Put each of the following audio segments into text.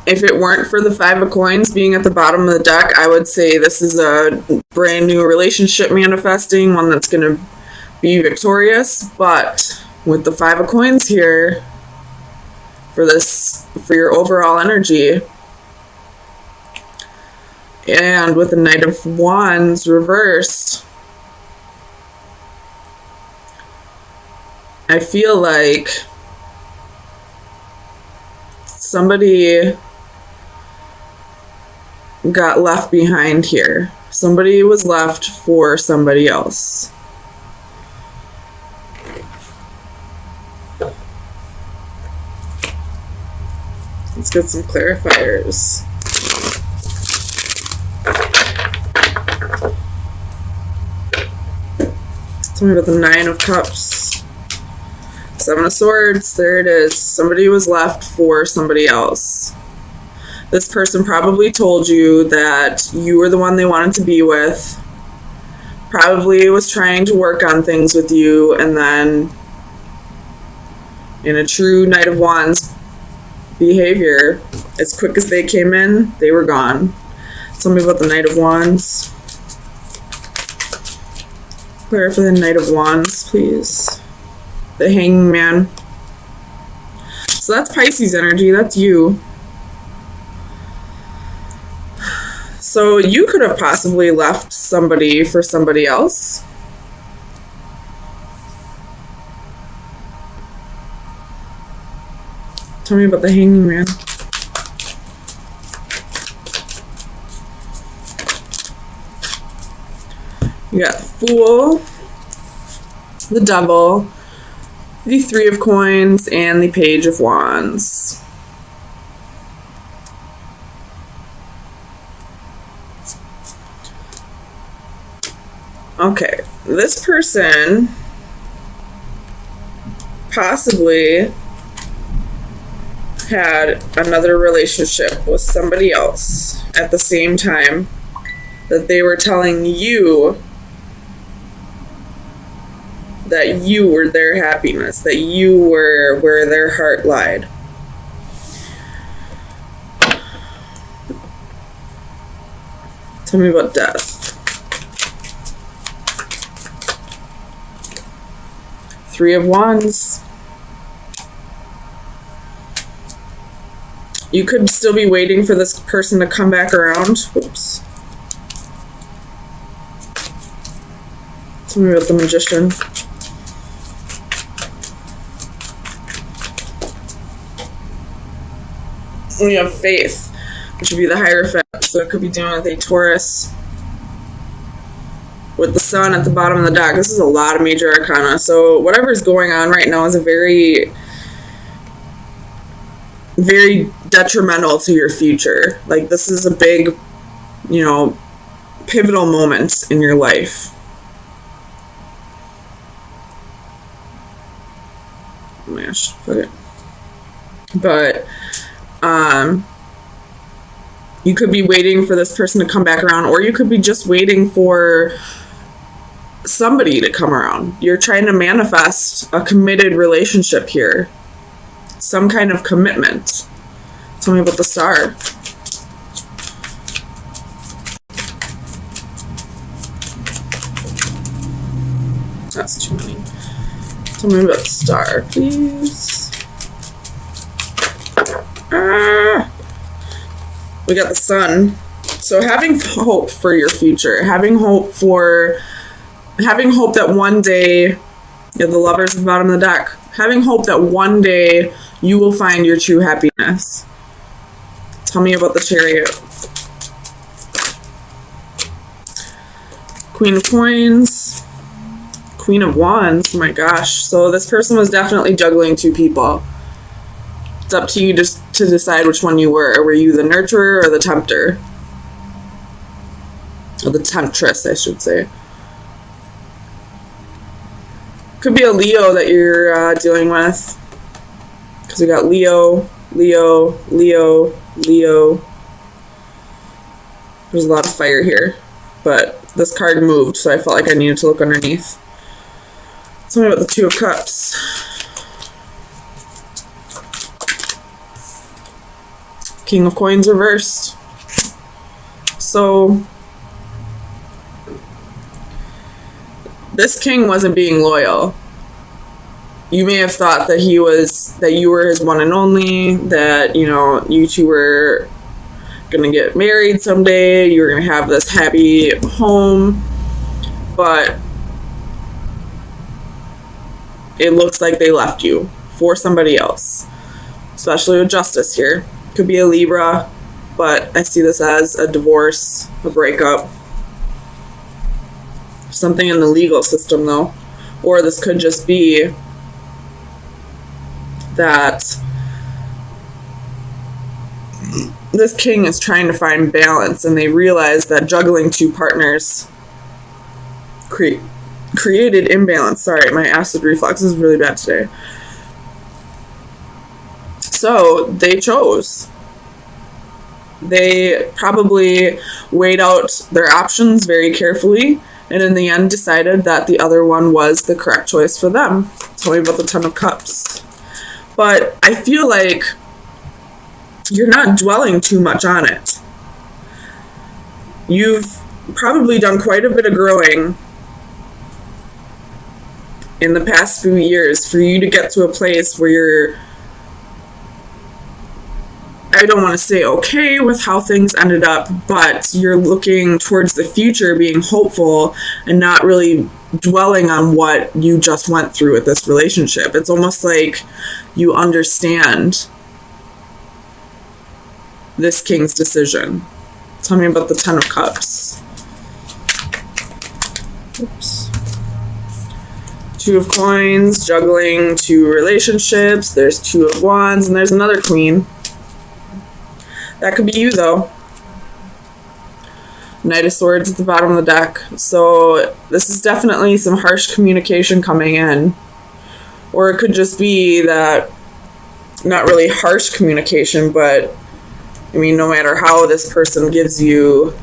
If it weren't for the Five of Coins being at the bottom of the deck, I would say this is a brand new relationship manifesting, one that's going to be victorious. But with the Five of Coins here, for your overall energy, and with the Knight of Wands reversed, I feel like somebody got left behind here. Somebody was left for somebody else. Let's get some clarifiers. Tell me about the Nine of Cups. Seven of Swords. There it is. Somebody was left for somebody else. This person probably told you that you were the one they wanted to be with. Probably was trying to work on things with you, and then in a true Knight of Wands behavior, as quick as they came in, they were gone. Tell me about the Knight of Wands. Clear for the Knight of Wands, please. The Hanging Man. So that's Pisces energy. That's you. So you could have possibly left somebody for somebody else. Tell me about the Hanging Man. You got the Fool, the Devil, the Three of Coins, and the Page of Wands. Okay, this person possibly had another relationship with somebody else at the same time that they were telling you that you were their happiness, that you were where their heart lied. Tell me about death. Three of Wands. You could still be waiting for this person to come back around. Whoops. Tell me about the Magician. We have Faith, which would be the Hierophant. So it could be dealing with a Taurus. With the Sun at the bottom of the deck. This is a lot of major arcana. So whatever is going on right now is a very, very detrimental to your future. Like, this is a big, pivotal moment in your life. Mash, fuck it. But, you could be waiting for this person to come back around, or you could be just waiting for somebody to come around. You're trying to manifest a committed relationship here. Some kind of commitment. Tell me about the Star. That's too many. Tell me about the Star, please. We got the Sun. So having hope for your future, having hope that one day, you have the Lovers at the bottom of the deck, having hope that one day you will find your true happiness. Tell me about the Chariot. Queen of Coins, Queen of Wands. Oh my gosh. So this person was definitely juggling two people. It's up to you just to decide which one you were. Were you the nurturer or the tempter? Or the temptress, I should say. Could be a Leo that you're dealing with. Because we got Leo, Leo, Leo, Leo. There's a lot of fire here. But this card moved, so I felt like I needed to look underneath. Tell me about the Two of Cups. King of Coins reversed. So this king wasn't being loyal. You may have thought that you were his one and only, that, you know, you two were gonna get married someday, you were gonna have this happy home, but it looks like they left you for somebody else, especially with justice here. Could be a Libra, but I see this as a divorce, a breakup, something in the legal system though. Or this could just be that this king is trying to find balance, and they realize that juggling two partners created imbalance. Sorry, my acid reflux is really bad today. So they chose. They probably weighed out their options very carefully, and in the end decided that the other one was the correct choice for them. Tell me about the Ten of Cups. But I feel like you're not dwelling too much on it. You've probably done quite a bit of growing in the past few years for you to get to a place where you're, I don't want to say okay with how things ended up, but you're looking towards the future, being hopeful and not really dwelling on what you just went through with this relationship. It's almost like you understand this king's decision. Tell me about the Ten of Cups. Oops. Two of Coins, juggling two relationships. There's Two of Wands, and there's another Queen. That could be you, though. Knight of Swords at the bottom of the deck. So this is definitely some harsh communication coming in. Or it could just be that, not really harsh communication, but I mean, no matter how this person gives you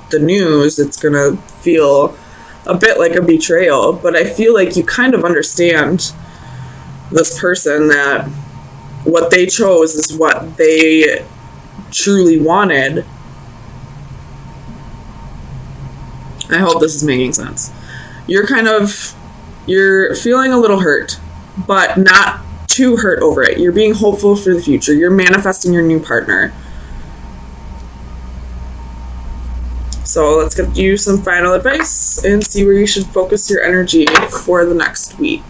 the news, it's going to feel a bit like a betrayal. But I feel like you kind of understand this person, that what they chose is what they truly wanted. I hope this is making sense. You're feeling a little hurt, but not too hurt over it. You're being hopeful for the future. You're manifesting your new partner. So let's get you some final advice and see where you should focus your energy for the next week.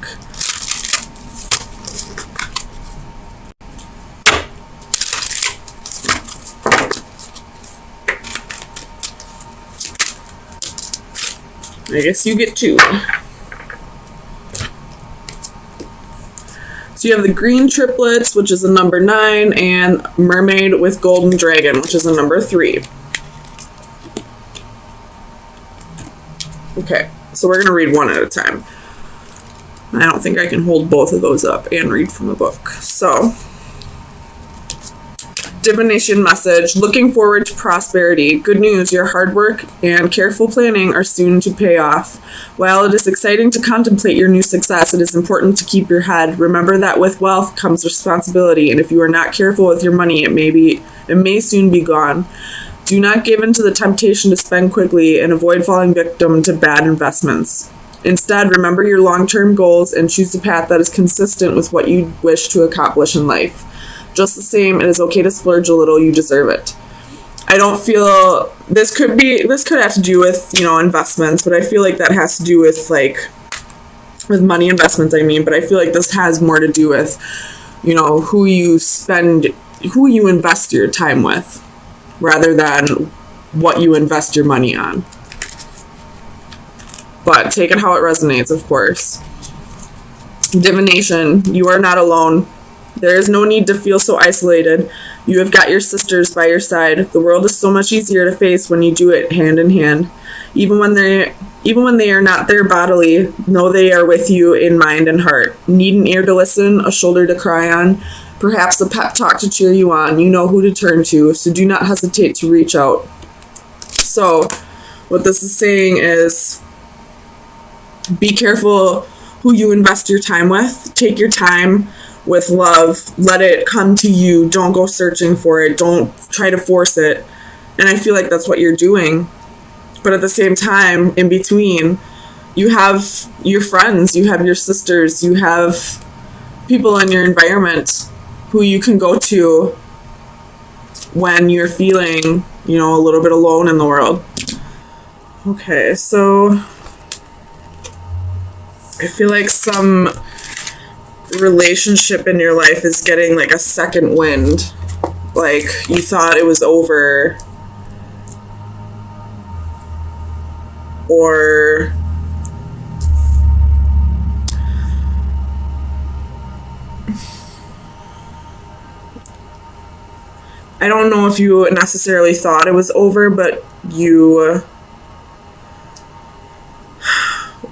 I guess you get two. So you have the Green Triplets, which is a number 9, and Mermaid with Golden Dragon, which is a number 3. Okay, so we're going to read one at a time. I don't think I can hold both of those up and read from the book. So, divination message: looking forward to prosperity. Good news, your hard work and careful planning are soon to pay off. While it is exciting to contemplate your new success, it is important to keep your head. Remember that with wealth comes responsibility, and if you are not careful with your money, it may soon be gone. Do not give in to the temptation to spend quickly and avoid falling victim to bad investments. Instead, remember your long-term goals and choose a path that is consistent with what you wish to accomplish in life. Just the same, it is okay to splurge a little. You deserve it. I don't feel this could have to do with, investments, but I feel like that has to do with with money investments, but I feel like this has more to do with, who you invest your time with rather than what you invest your money on. But take it how it resonates, of course. Divination, you are not alone. There is no need to feel so isolated. You have got your sisters by your side. The world is so much easier to face when you do it hand in hand. Even when they are not there bodily, know they are with you in mind and heart. Need an ear to listen, a shoulder to cry on, perhaps a pep talk to cheer you on. You know who to turn to, so do not hesitate to reach out. So, what this is saying is, be careful who you invest your time with. Take your time with love. Let it come to you. Don't go searching for it. Don't try to force it. And I feel like that's what you're doing. But at the same time, in between, you have your friends, you have your sisters, you have people in your environment who you can go to when you're feeling, a little bit alone in the world. Okay, so I feel like some relationship in your life is getting like a second wind. Like you thought it was over, or I don't know if you necessarily thought it was over, but you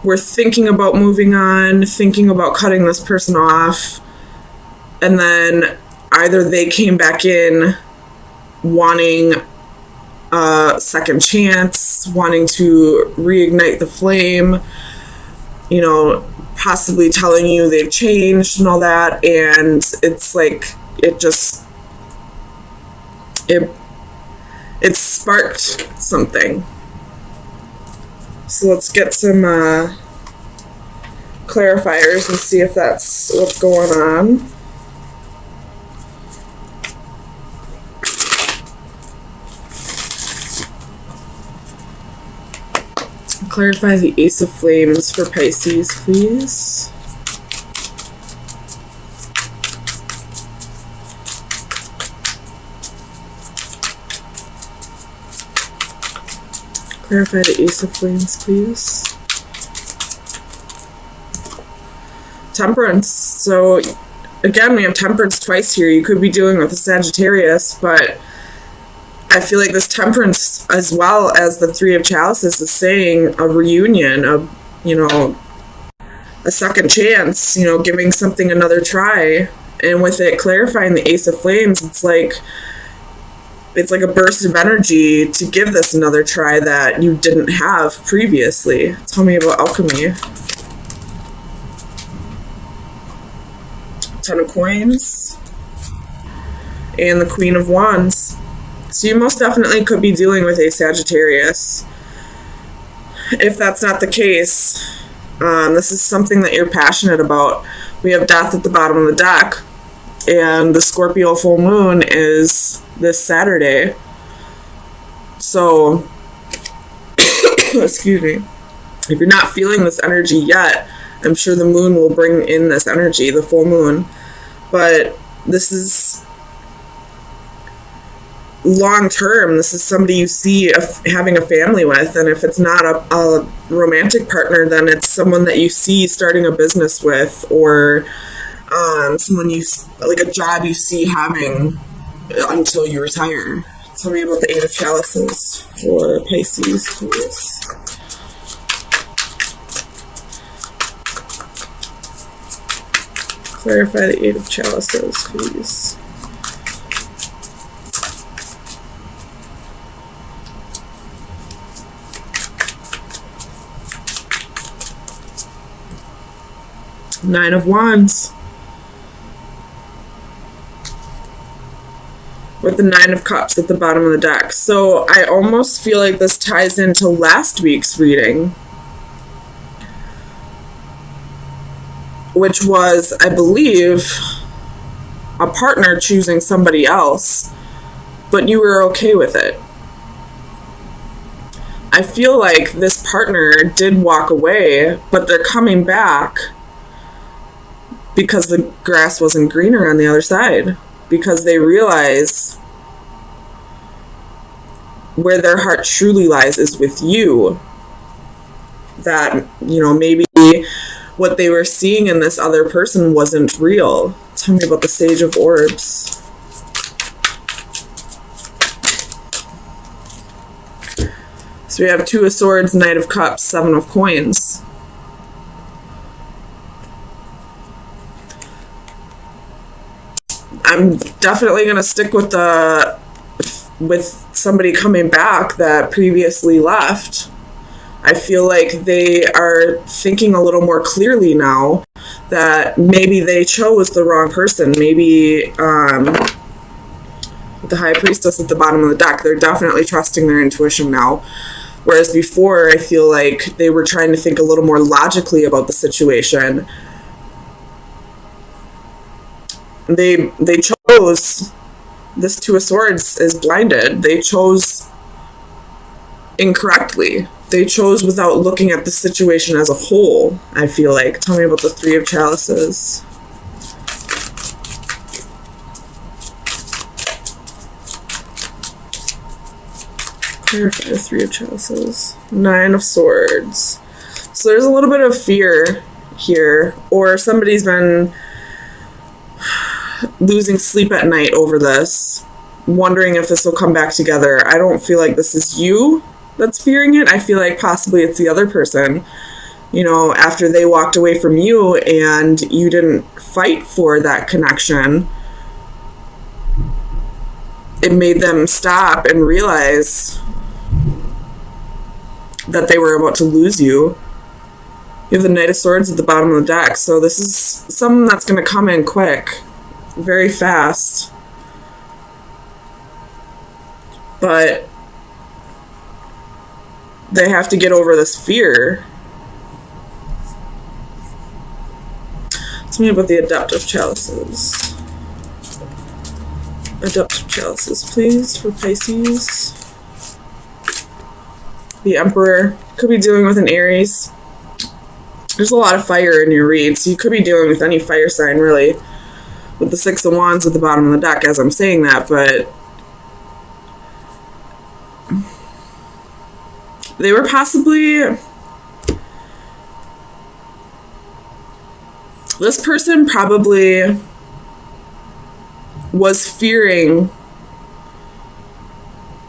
were thinking about moving on, thinking about cutting this person off, and then either they came back in wanting a second chance, wanting to reignite the flame, possibly telling you they've changed and all that, and it's like it sparked something. So let's get some clarifiers and see if that's what's going on. Clarify the Ace of Flames for Pisces, please. Clarify the Ace of Flames, please. Temperance. So, again, we have Temperance twice here. You could be dealing with a Sagittarius, but I feel like this Temperance, as well as the Three of Chalices, is saying a reunion, a second chance, giving something another try. And with it clarifying the Ace of Flames, it's like a burst of energy to give this another try that you didn't have previously. Tell me about alchemy. Ten of Coins. And the Queen of Wands. So you most definitely could be dealing with a Sagittarius. If that's not the case, this is something that you're passionate about. We have Death at the bottom of the deck. And the Scorpio full moon is this Saturday. So, excuse me. If you're not feeling this energy yet, I'm sure the moon will bring in this energy, the full moon. But this is long term. This is somebody you see having a family with. And if it's not a romantic partner, then it's someone that you see starting a business with, or someone like a job you see having until you retire. Tell me about the Eight of Chalices for Pisces, please. Clarify the Eight of Chalices, please. Nine of Wands. With the Nine of Cups at the bottom of the deck. So I almost feel like this ties into last week's reading, which was, I believe, a partner choosing somebody else, but you were okay with it. I feel like this partner did walk away, but they're coming back because the grass wasn't greener on the other side. Because they realize where their heart truly lies is with you. That, maybe what they were seeing in this other person wasn't real. Tell me about the Sage of Orbs. So we have Two of Swords, Knight of Cups, Seven of Coins. I'm definitely going to stick with somebody coming back that previously left. I feel like they are thinking a little more clearly now that maybe they chose the wrong person. Maybe the High Priestess at the bottom of the deck, they're definitely trusting their intuition now. Whereas before, I feel like they were trying to think a little more logically about the situation. They chose, this Two of Swords is blinded. They chose incorrectly. They chose without looking at the situation as a whole, I feel like. Tell me about the Three of Chalices. Clarify the Three of Chalices. Nine of Swords. So there's a little bit of fear here, or somebody's been losing sleep at night over this, wondering if this will come back together. I don't feel like this is you that's fearing it. I feel like possibly it's the other person. You know, after they walked away from you and you didn't fight for that connection, it made them stop and realize that they were about to lose you. You have the Knight of Swords at the bottom of the deck, so this is something that's going to come in quick, very fast. But they have to get over this fear. Tell me about the Adaptive Chalices. Adaptive Chalices, please, for Pisces. The Emperor. Could be dealing with an Aries. There's a lot of fire in your read, so you could be dealing with any fire sign, really. With the Six of Wands at the bottom of the deck as I'm saying that, but they were possibly... This person probably was fearing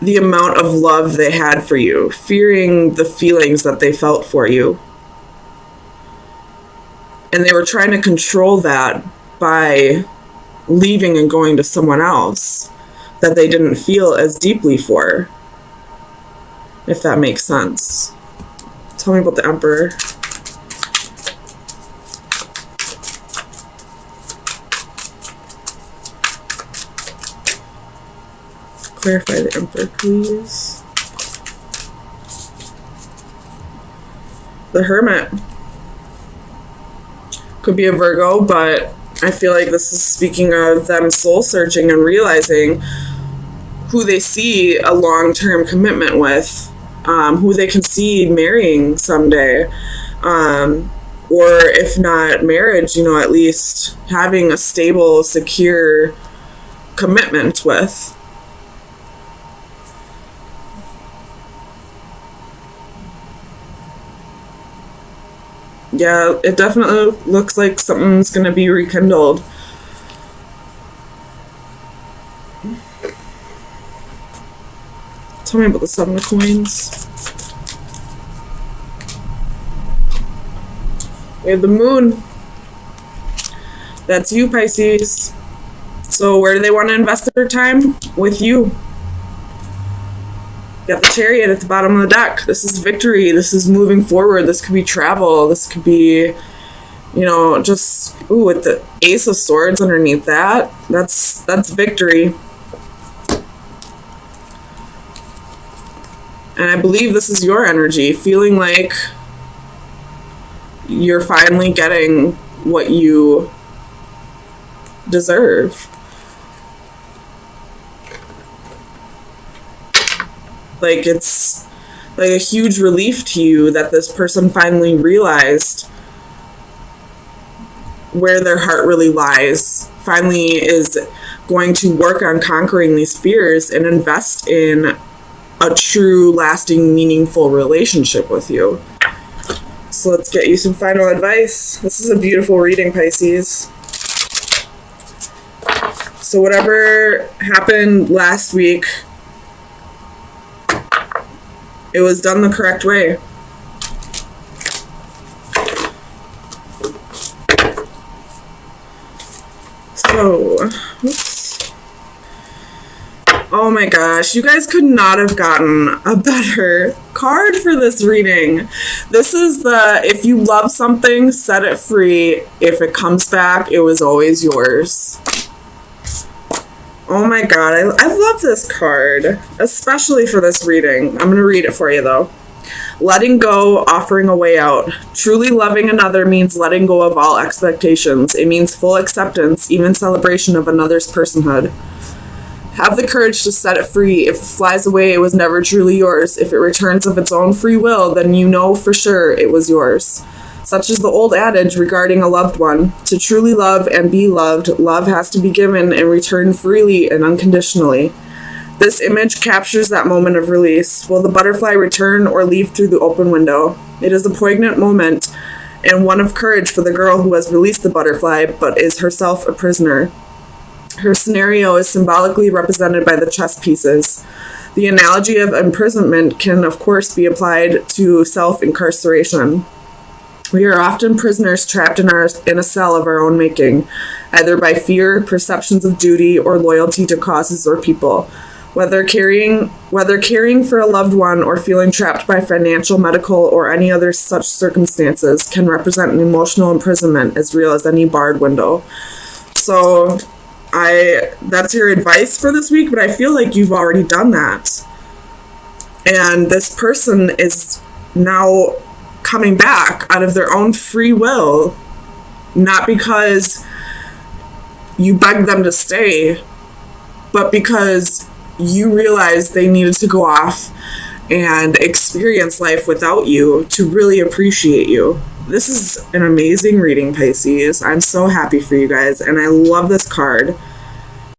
the amount of love they had for you, fearing the feelings that they felt for you. And they were trying to control that by leaving and going to someone else that they didn't feel as deeply for, if that makes sense. Tell me about the Emperor. Clarify the Emperor, please. The Hermit. Could be a Virgo, but I feel like this is speaking of them soul searching and realizing who they see a long-term commitment with, who they can see marrying someday, or if not marriage, you know, at least having a stable, secure commitment with. Yeah, it definitely looks like something's going to be rekindled. Tell me about the Seven of Coins. We have the Moon. That's you, Pisces. So where do they want to invest their time? With you. You got the Chariot at the bottom of the deck. This is victory. This is moving forward. This could be travel. This could be, you know, just, ooh, with the Ace of Swords underneath that. That's victory. And I believe this is your energy, feeling like you're finally getting what you deserve. Like, it's like a huge relief to you that this person finally realized where their heart really lies, finally is going to work on conquering these fears and invest in a true, lasting, meaningful relationship with you. So let's get you some final advice. This is a beautiful reading, Pisces. So whatever happened last week, it was done the correct way. So, oops. Oh my gosh, you guys could not have gotten a better card for this reading. This is the, if you love something, set it free. If it comes back, it was always yours. Oh my god, I love this card, especially for this reading. I'm going to read it for you though. Letting go, offering a way out. Truly loving another means letting go of all expectations. It means full acceptance, even celebration of another's personhood. Have the courage to set it free. If it flies away, it was never truly yours. If it returns of its own free will, then you know for sure it was yours. Such is the old adage regarding a loved one. To truly love and be loved, love has to be given and returned freely and unconditionally. This image captures that moment of release. Will the butterfly return or leave through the open window? It is a poignant moment and one of courage for the girl who has released the butterfly but is herself a prisoner. Her scenario is symbolically represented by the chess pieces. The analogy of imprisonment can, of course, be applied to self-incarceration. We are often prisoners trapped in a cell of our own making, either by fear, perceptions of duty, or loyalty to causes or people. Whether caring for a loved one or feeling trapped by financial, medical, or any other such circumstances can represent an emotional imprisonment as real as any barred window. So, that's your advice for this week, but I feel like you've already done that. And this person is now coming back out of their own free will, not because you begged them to stay, but because you realized they needed to go off and experience life without you to really appreciate you. This is an amazing reading, Pisces. I'm so happy for you guys, and I love this card.